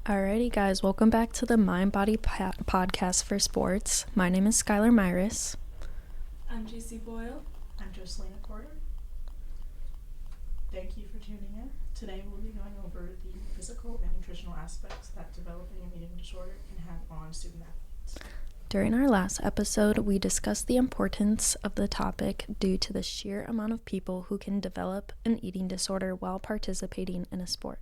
Alrighty, guys, welcome back to the Mind Body Podcast for Sports. My name is Skylar Myris. I'm JC Boyle. I'm Jocelyn Porter. Thank you for tuning in. Today we'll be going over the physical and nutritional aspects that developing an eating disorder can have on student athletes. During our last episode, we discussed the importance of the topic due to the sheer amount of people who can develop an eating disorder while participating in a sport.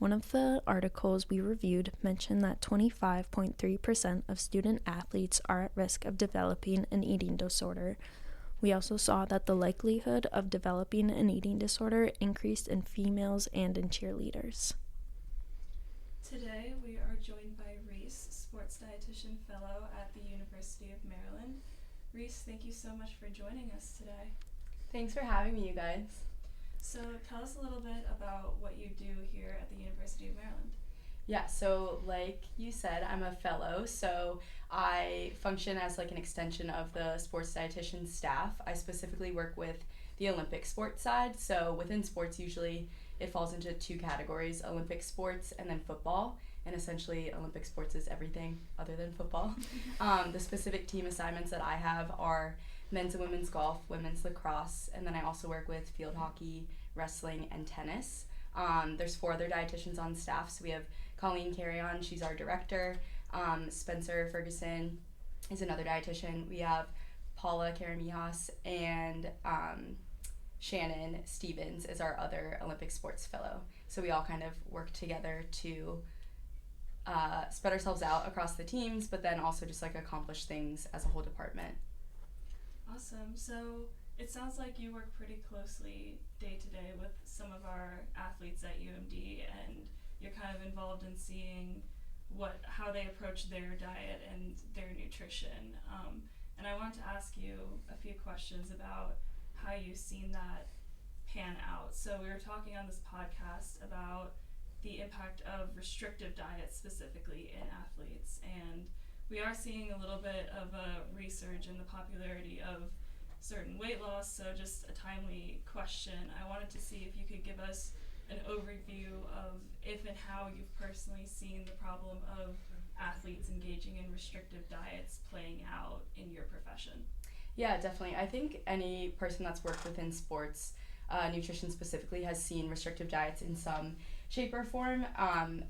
One of the articles we reviewed mentioned that 25.3% of student athletes are at risk of developing an eating disorder. We also saw that the likelihood of developing an eating disorder increased in females and in cheerleaders. Today we are joined by Reese, Sports Dietitian Fellow at the University of Maryland. Reese, thank you so much for joining us today. Thanks for having me, you guys. So tell us a little bit about what you do here at the University of Maryland. Yeah, so like you said, I'm a fellow, so I function as like an extension of the sports dietitian staff. I specifically work with the Olympic sports side, so within sports usually it falls into two categories, Olympic sports and then football, and essentially Olympic sports is everything other than football. The specific team assignments that I have are men's and women's golf, women's lacrosse, and then I also work with field hockey, wrestling, and tennis. There's 4 other dietitians on staff, so we have Colleen Carrion, she's our director. Spencer Ferguson is another dietitian. We have Paula Karamihas and Shannon Stevens is our other Olympic sports fellow. So we all kind of work together to spread ourselves out across the teams, but then also just like accomplish things as a whole department. Awesome. So it sounds like you work pretty closely day to day with some of our athletes at UMD, and you're kind of involved in seeing how they approach their diet and their nutrition. And I wanted to ask you a few questions about how you've seen that pan out. So we were talking on this podcast about the impact of restrictive diets specifically in athletes, and we are seeing a little bit of a resurge in the popularity of certain weight loss. So just a timely question. I wanted to see if you could give us an overview of if and how you've personally seen the problem of athletes engaging in restrictive diets playing out in your profession. Yeah, definitely. I think any person that's worked within sports, nutrition specifically, has seen restrictive diets in some shape or form.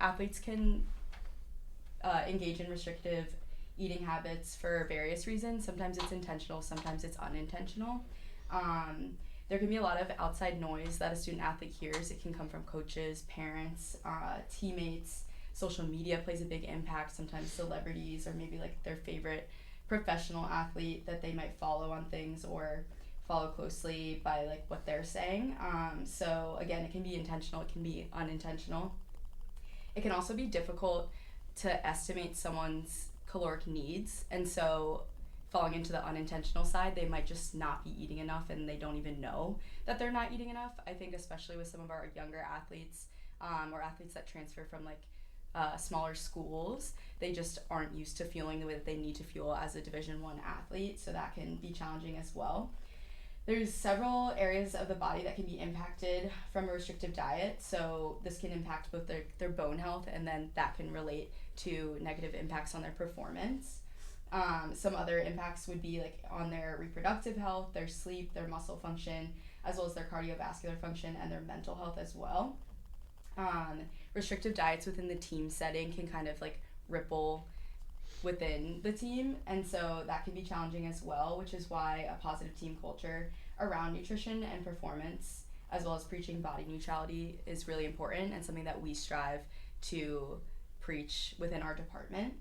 Athletes can engage in restrictive eating habits for various reasons. Sometimes it's intentional, sometimes it's unintentional. There can be a lot of outside noise that a student athlete hears. It can come from coaches, parents, teammates. Social media plays a big impact. Sometimes celebrities or maybe like their favorite professional athlete that they might follow on things or follow closely by like what they're saying. So again, it can be intentional, it can be unintentional. It can also be difficult to estimate someone's caloric needs, and so falling into the unintentional side, they might just not be eating enough and they don't even know that they're not eating enough. I think especially with some of our younger athletes, or athletes that transfer from like smaller schools, they just aren't used to fueling the way that they need to fuel as a Division I athlete, so that can be challenging as well. There's several areas of the body that can be impacted from a restrictive diet, so this can impact both their bone health, and then that can relate to negative impacts on their performance. Some other impacts would be like on their reproductive health, their sleep, their muscle function, as well as their cardiovascular function and their mental health as well. Restrictive diets within the team setting can kind of like ripple within the team, and so that can be challenging as well, which is why a positive team culture around nutrition and performance, as well as preaching body neutrality, is really important and something that we strive to preach within our department.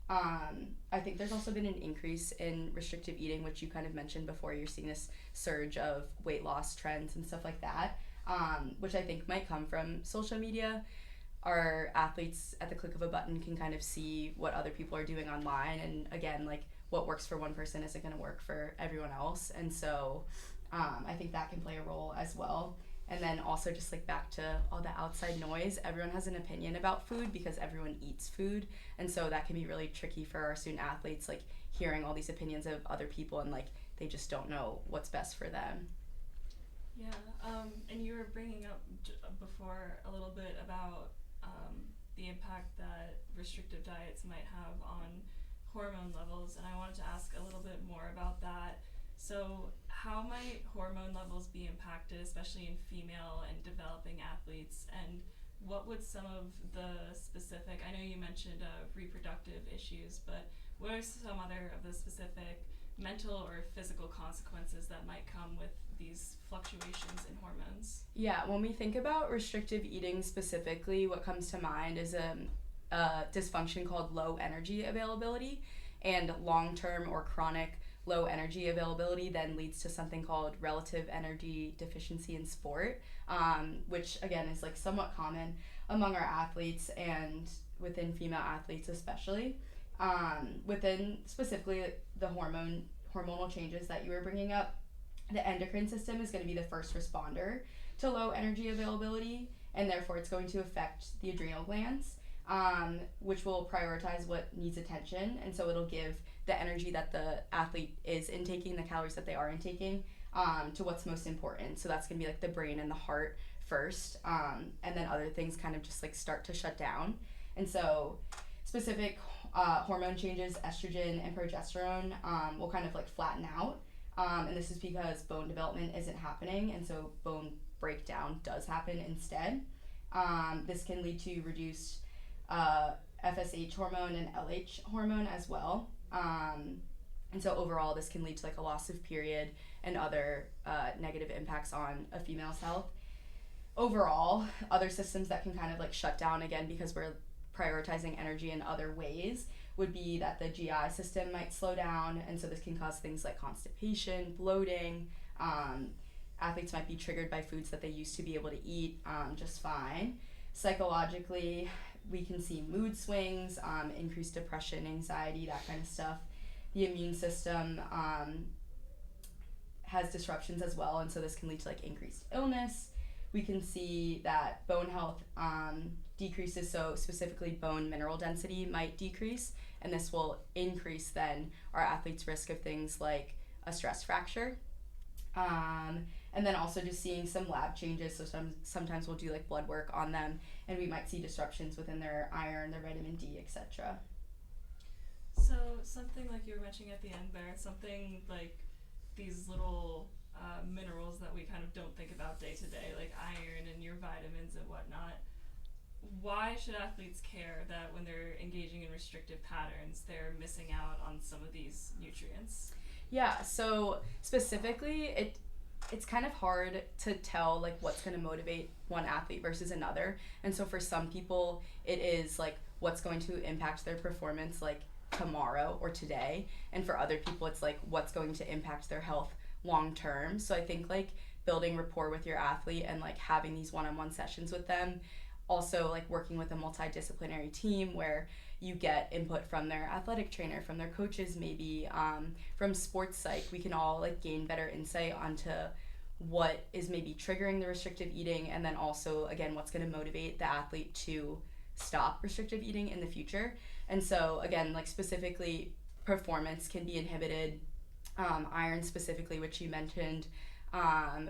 I think there's also been an increase in restrictive eating, which you kind of mentioned before. You're seeing this surge of weight loss trends and stuff like that, which I think might come from social media. Our athletes at the click of a button can kind of see what other people are doing online, and again, like what works for one person isn't going to work for everyone else, and so I think that can play a role as well. And then also just like back to all the outside noise, everyone has an opinion about food because everyone eats food, and so that can be really tricky for our student athletes, like hearing all these opinions of other people and like they just don't know what's best for them. Yeah, and you were bringing up before a little bit about the impact that restrictive diets might have on hormone levels, and I wanted to ask a little bit more about that. So how might hormone levels be impacted, especially in female and developing athletes, and what would some of the specific, I know you mentioned reproductive issues, but what are some other of the specific mental or physical consequences that might come with these fluctuations in hormones? Yeah, when we think about restrictive eating specifically, what comes to mind is a dysfunction called low energy availability, and long-term or chronic low energy availability then leads to something called relative energy deficiency in sport, which again is like somewhat common among our athletes and within female athletes especially. Within specifically the hormonal changes that you were bringing up, the endocrine system is going to be the first responder to low energy availability, and therefore it's going to affect the adrenal glands, which will prioritize what needs attention, and so it'll give the energy that the athlete is intaking, the calories that they are intaking, to what's most important. So that's going to be like the brain and the heart first, and then other things kind of just like start to shut down. And so specific hormone changes, estrogen and progesterone, will kind of like flatten out. And this is because bone development isn't happening, and so bone breakdown does happen instead. This can lead to reduced FSH hormone and LH hormone as well. And so overall, this can lead to like a loss of period and other negative impacts on a female's health. Overall, other systems that can kind of like shut down again because we're prioritizing energy in other ways would be that the GI system might slow down, and so this can cause things like constipation, bloating. Athletes might be triggered by foods that they used to be able to eat just fine. Psychologically, we can see mood swings, increased depression, anxiety, that kind of stuff. The immune system has disruptions as well, and so this can lead to like increased illness. We can see that bone health decreases, so specifically bone mineral density might decrease, and this will increase then our athletes' risk of things like a stress fracture. And then also just seeing some lab changes, so sometimes we'll do like blood work on them, and we might see disruptions within their iron, their vitamin D, etc. So something like you were mentioning at the end there, something like these little minerals that we kind of don't think about day to day, like iron and your vitamins and whatnot. Why should athletes care that when they're engaging in restrictive patterns, they're missing out on some of these nutrients? Yeah, so specifically, it's kind of hard to tell like what's going to motivate one athlete versus another. And so for some people, it is like what's going to impact their performance like tomorrow or today. And for other people, it's like what's going to impact their health long term. So I think like building rapport with your athlete and like having these one-on-one sessions with them, also like working with a multidisciplinary team where you get input from their athletic trainer, from their coaches, maybe from sports psych. We can all like gain better insight onto what is maybe triggering the restrictive eating, and then also again what's going to motivate the athlete to stop restrictive eating in the future. And so again, like specifically performance can be inhibited, iron specifically, which you mentioned,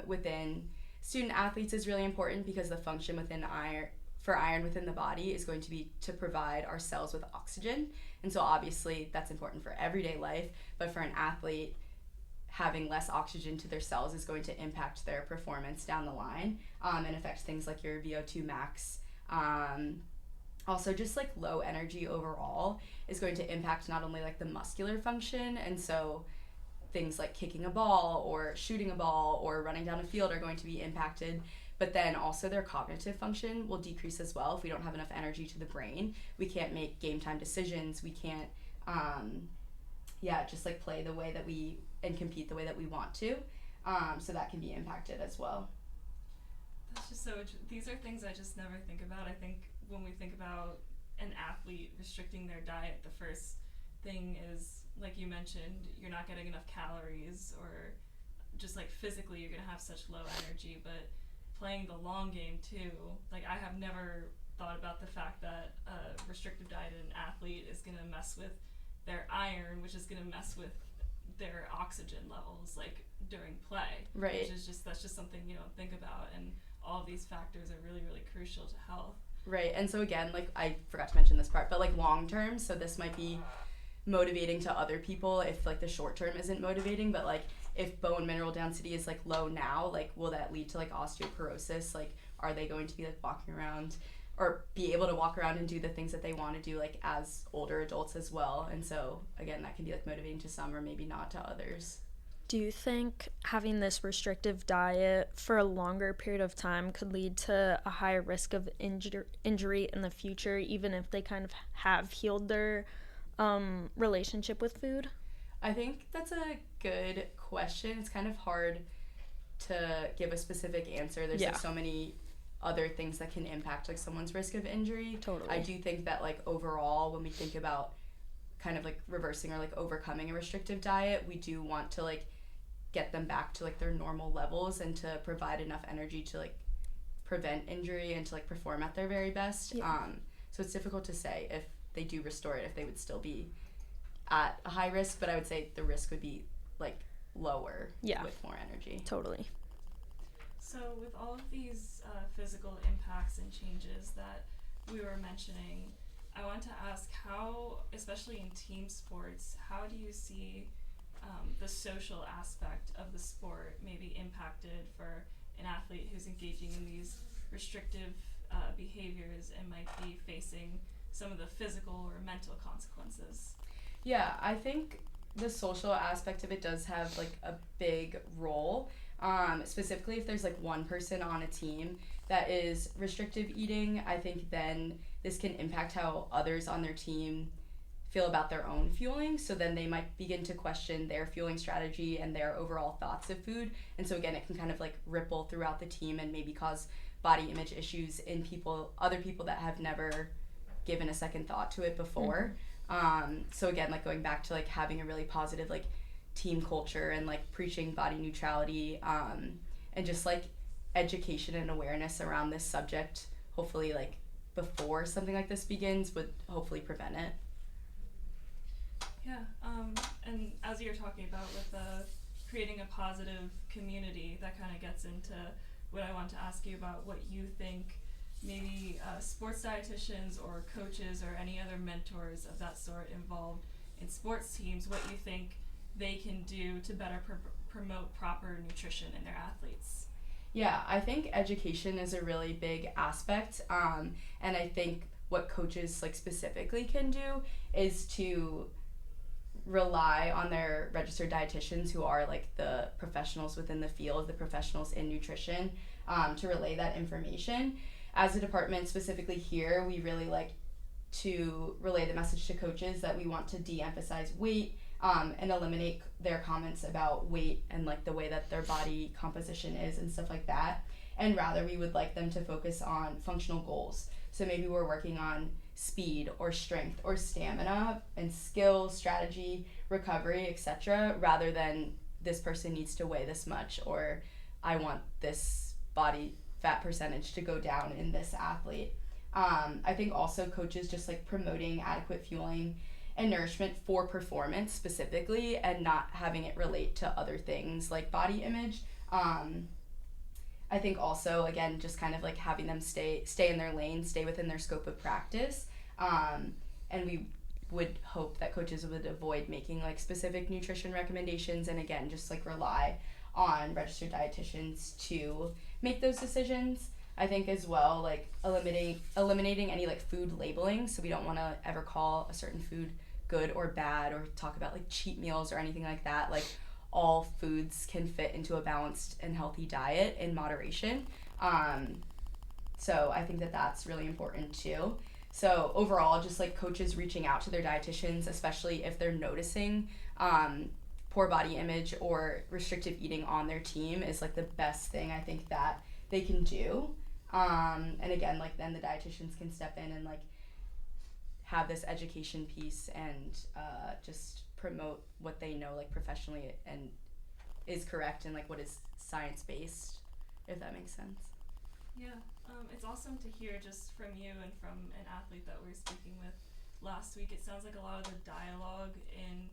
within student athletes is really important because the function within iron within the body is going to be to provide our cells with oxygen. And so obviously that's important for everyday life, but for an athlete, having less oxygen to their cells is going to impact their performance down the line, and affect things like your VO2 max. Also just like low energy overall is going to impact not only like the muscular function, and so things like kicking a ball or shooting a ball or running down a field are going to be impacted, but then also their cognitive function will decrease as well. If we don't have enough energy to the brain, we can't make game time decisions, we can't just like play the way that we and compete the way that we want to, so that can be impacted as well. That's just so these are things I just never think about. I think when we think about an athlete restricting their diet, the first thing is, like you mentioned, you're not getting enough calories, or just like physically you're gonna have such low energy. But playing the long game too, like I have never thought about the fact that a restrictive diet in an athlete is gonna mess with their iron, which is gonna mess with their oxygen levels like during play. Right. Which is that's just something you don't think about, and all of these factors are really, really crucial to health. Right, and so again, like I forgot to mention this part, but like long term, so this might be motivating to other people if like the short term isn't motivating, but like if bone mineral density is like low now, like will that lead to like osteoporosis? Like are they going to be like walking around or be able to walk around and do the things that they want to do like as older adults as well? And so again, that can be like motivating to some or maybe not to others. Do you think having this restrictive diet for a longer period of time could lead to a higher risk of injury in the future, even if they kind of have healed their relationship with food? I think that's a good question. It's kind of hard to give a specific answer. There's like so many other things that can impact like someone's risk of injury. Totally. I do think that like overall when we think about kind of like reversing or like overcoming a restrictive diet, we do want to like get them back to like their normal levels and to provide enough energy to like prevent injury and to like perform at their very best. So it's difficult to say if they do restore it, if they would still be at a high risk, but I would say the risk would be like lower with more energy. Totally. So with all of these physical impacts and changes that we were mentioning, I want to ask how, especially in team sports, how do you see the social aspect of the sport maybe impacted for an athlete who's engaging in these restrictive behaviors and might be facing some of the physical or mental consequences? Yeah, I think the social aspect of it does have like a big role. Specifically if there's like one person on a team that is restrictive eating, I think then this can impact how others on their team feel about their own fueling. So then they might begin to question their fueling strategy and their overall thoughts of food. And so again, it can kind of like ripple throughout the team and maybe cause body image issues in other people that have never given a second thought to it before. So again, like going back to like having a really positive like team culture and like preaching body neutrality, and just like education and awareness around this subject, hopefully like before something like this begins, would hopefully prevent it. Yeah, and as you're talking about with creating a positive community, that kind of gets into what I want to ask you about, what you think maybe sports dietitians or coaches or any other mentors of that sort involved in sports teams, what you think they can do to better promote proper nutrition in their athletes. Yeah, I think education is a really big aspect, and I think what coaches like specifically can do is to rely on their registered dietitians, who are like the professionals within the field, the professionals in nutrition, to relay that information. As a department specifically here, we really like to relay the message to coaches that we want to de-emphasize weight, and eliminate their comments about weight and like the way that their body composition is and stuff like that. And rather we would like them to focus on functional goals. So maybe we're working on speed or strength or stamina and skill, strategy, recovery, etc., rather than this person needs to weigh this much or I want this body fat percentage to go down in this athlete. I think also coaches just like promoting adequate fueling and nourishment for performance specifically and not having it relate to other things like body image. I think also, again, just kind of like having them stay in their lane, stay within their scope of practice. And we would hope that coaches would avoid making like specific nutrition recommendations and again, just like rely on registered dietitians to make those decisions. I think as well, like eliminating any like food labeling. So we don't want to ever call a certain food good or bad or talk about like cheat meals or anything like that. Like all foods can fit into a balanced and healthy diet in moderation. So I think that that's really important too. So overall, just like coaches reaching out to their dietitians, especially if they're noticing poor body image or restrictive eating on their team, is like the best thing I think that they can do. And again, like then the dietitians can step in and like have this education piece and just promote what they know like professionally and is correct and like what is science-based, if that makes sense. Yeah, it's awesome to hear just from you and from an athlete that we were speaking with last week. It sounds like a lot of the dialogue in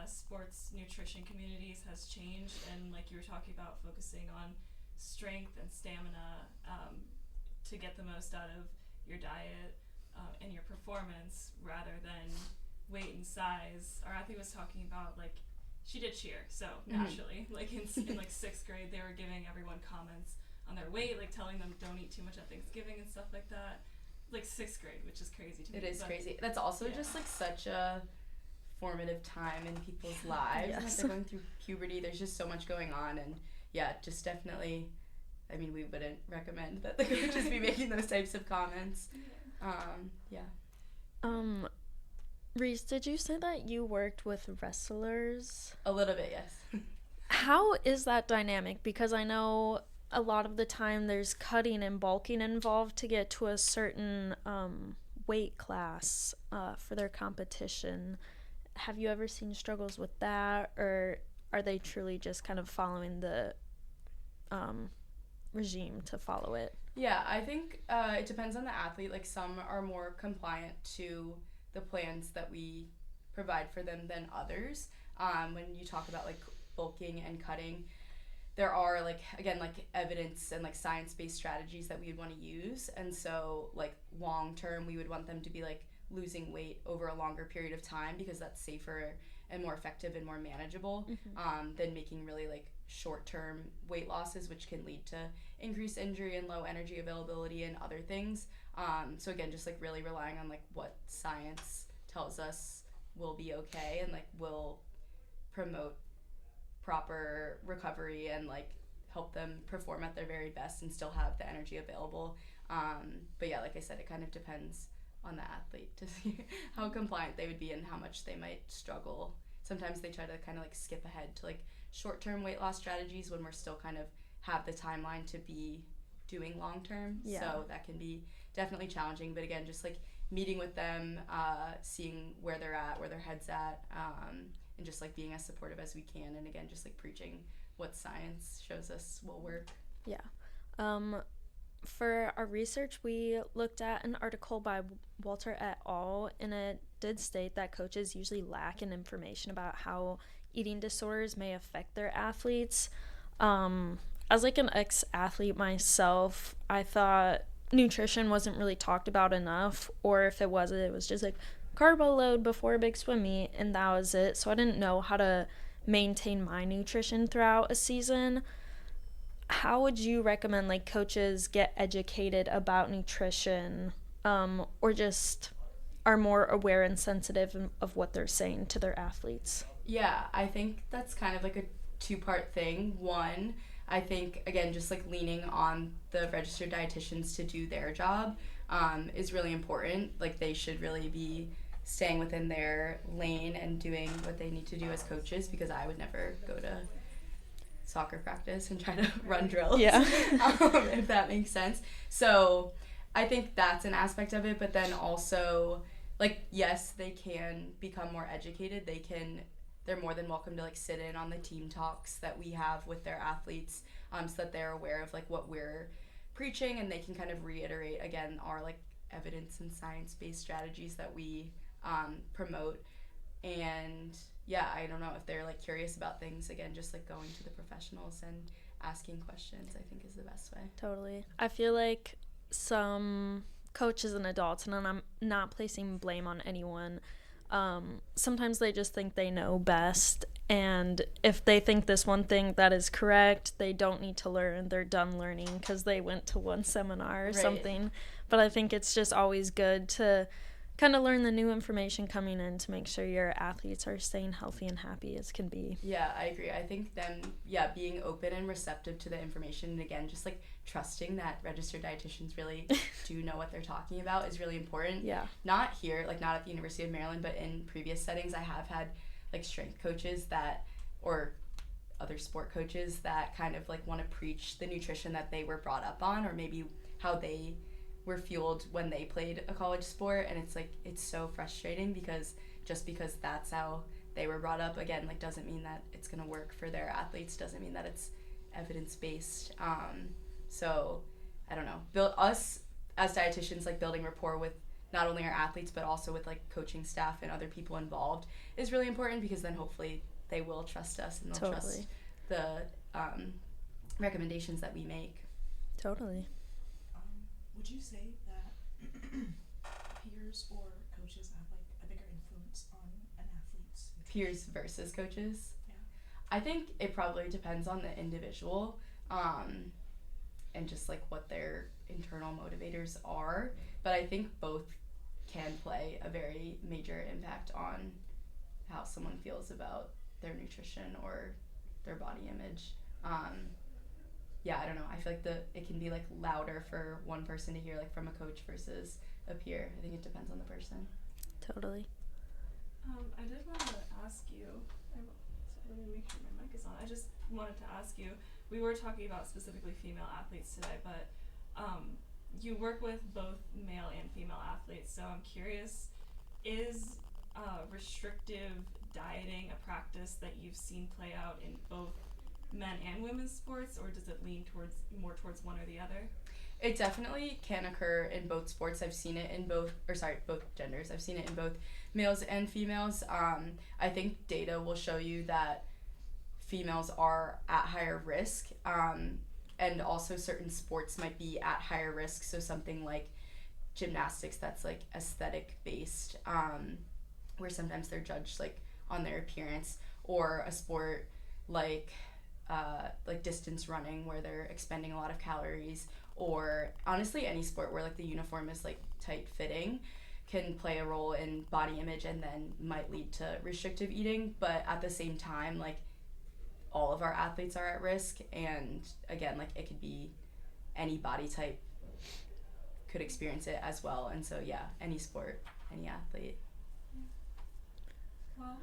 sports nutrition communities has changed, and like you were talking about, focusing on strength and stamina to get the most out of your diet and your performance rather than weight and size. Our athlete was talking about, like, she did cheer, so naturally, like in like 6th grade, they were giving everyone comments on their weight, like telling them don't eat too much at Thanksgiving and stuff like that. Like 6th grade, which is crazy to me. It is crazy. That's also just like such a formative time in people's lives. Yes. And, like, they're going through puberty. There's just so much going on, and yeah, just definitely. I mean, we wouldn't recommend that the coaches be making those types of comments. Reese, did you say that you worked with wrestlers? A little bit, yes. How is that dynamic? Because I know a lot of the time there's cutting and bulking involved to get to a certain weight class for their competition. Have you ever seen struggles with that, or are they truly just kind of following the regime to follow it? Yeah, I think it depends on the athlete. Like, some are more compliant to the plans that we provide for them than others. When you talk about, like, bulking and cutting, there are, like, again, like, evidence and, like, science-based strategies that we would want to use. And so, like, long term, we would want them to be, like, losing weight over a longer period of time, because that's safer and more effective and more manageable than making really, like, short-term weight losses, which can lead to increased injury and low energy availability and other things. So again, just, like, really relying on, like, what science tells us will be okay and, like, will promote proper recovery and, like, help them perform at their very best and still have the energy available. But yeah, like I said, it kind of depends on the athlete to see how compliant they would be and how much they might struggle. Sometimes they try to kind of, like, skip ahead to, like, short-term weight loss strategies when we're still kind of have the timeline to be doing long-term. Yeah. So that can be definitely challenging. But again, just, like, meeting with them, seeing where they're at, where their head's at, and just, like, being as supportive as we can. And again, just, like, preaching what science shows us will work. Yeah. For our research, we looked at an article by Walter et al., and it did state that coaches usually lack in information about how eating disorders may affect their athletes. As, like, an ex-athlete myself, I thought nutrition wasn't really talked about enough, or if it was, it was just, like, carbo load before a big swim meet, and that was it. So I didn't know how to maintain my nutrition throughout a season. How would you recommend, like, coaches get educated about nutrition, or just are more aware and sensitive of what they're saying to their athletes? Yeah, I think that's kind of, like, a two-part thing. One, I think, again, just, like, leaning on the registered dietitians to do their job is really important. Like, they should really be staying within their lane and doing what they need to do as coaches, because I would never go to soccer practice and try to run drills. Yeah. If that makes sense. So I think that's an aspect of it, but then also, like, yes, they can become more educated. They're more than welcome to, like, sit in on the team talks that we have with their athletes, so that they're aware of, like, what we're preaching, and they can kind of reiterate again our, like, evidence and science-based strategies that we promote. And yeah, I don't know, if they're, like, curious about things, again, just, like, going to the professionals and asking questions, I think, is the best way. Totally. I feel like some coaches and adults, and I'm not placing blame on anyone, sometimes they just think they know best, and if they think this one thing that is correct, they don't need to learn. They're done learning because they went to one seminar or something. But I think it's just always good to kind of learn the new information coming in to make sure your athletes are staying healthy and happy as can be. Yeah, I agree. I think them, being open and receptive to the information, and again, just, like, trusting that registered dietitians really do know what they're talking about is really important. Yeah. Not here, like, not at the University of Maryland, but in previous settings, I have had, like, strength coaches or other sport coaches that kind of, like, want to preach the nutrition that they were brought up on, or maybe how they were fueled when they played a college sport. And it's, like, it's so frustrating, because just because that's how they were brought up, again, like, doesn't mean that it's going to work for their athletes, doesn't mean that it's evidence-based. So I don't know, us as dietitians, like, building rapport with not only our athletes but also with, like, coaching staff and other people involved is really important, because then hopefully they will trust us and they'll trust the recommendations that we make. Totally. Would you say that peers or coaches that have like a bigger influence on an athlete's nutrition? Peers versus coaches. Yeah. I think it probably depends on the individual, and just like what their internal motivators are. But I think both can play a very major impact on how someone feels about their nutrition or their body image. Yeah, I don't know. I feel like it can be like louder for one person to hear like from a coach versus a peer. I think it depends on the person. Totally. I did want to ask you. Let me make sure my mic is on. I just wanted to ask you. We were talking about specifically female athletes today, but you work with both male and female athletes. So I'm curious: is restrictive dieting a practice that you've seen play out in both men and women's sports, or does it lean more towards one or the other? It definitely can occur in both sports. I've seen it in both genders. I've seen it in both males and females. I think data will show you that females are at higher risk, and also certain sports might be at higher risk. So something like gymnastics that's like aesthetic based, where sometimes they're judged like on their appearance, or a sport like distance running where they're expending a lot of calories, or honestly any sport where like the uniform is like tight fitting can play a role in body image and then might lead to restrictive eating. But at the same time, like all of our athletes are at risk, and again, like it could be any body type could experience it as well. And so yeah, any sport, any athlete. Well,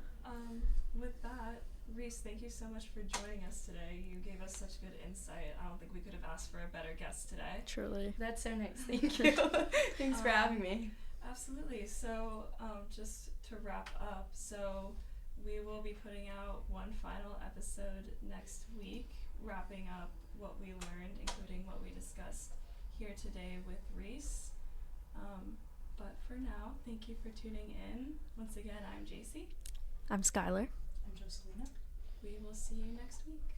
with that, Reese, thank you so much for joining us today. You gave us such good insight. I don't think we could have asked for a better guest today. Truly. That's so nice. Thank you. Thanks for having me. Absolutely. So just to wrap up, so we will be putting out one final episode next week, wrapping up what we learned, including what we discussed here today with Reese. But for now, thank you for tuning in. Once again, I'm JC. I'm Skylar. I'm Jocelina. We will see you next week.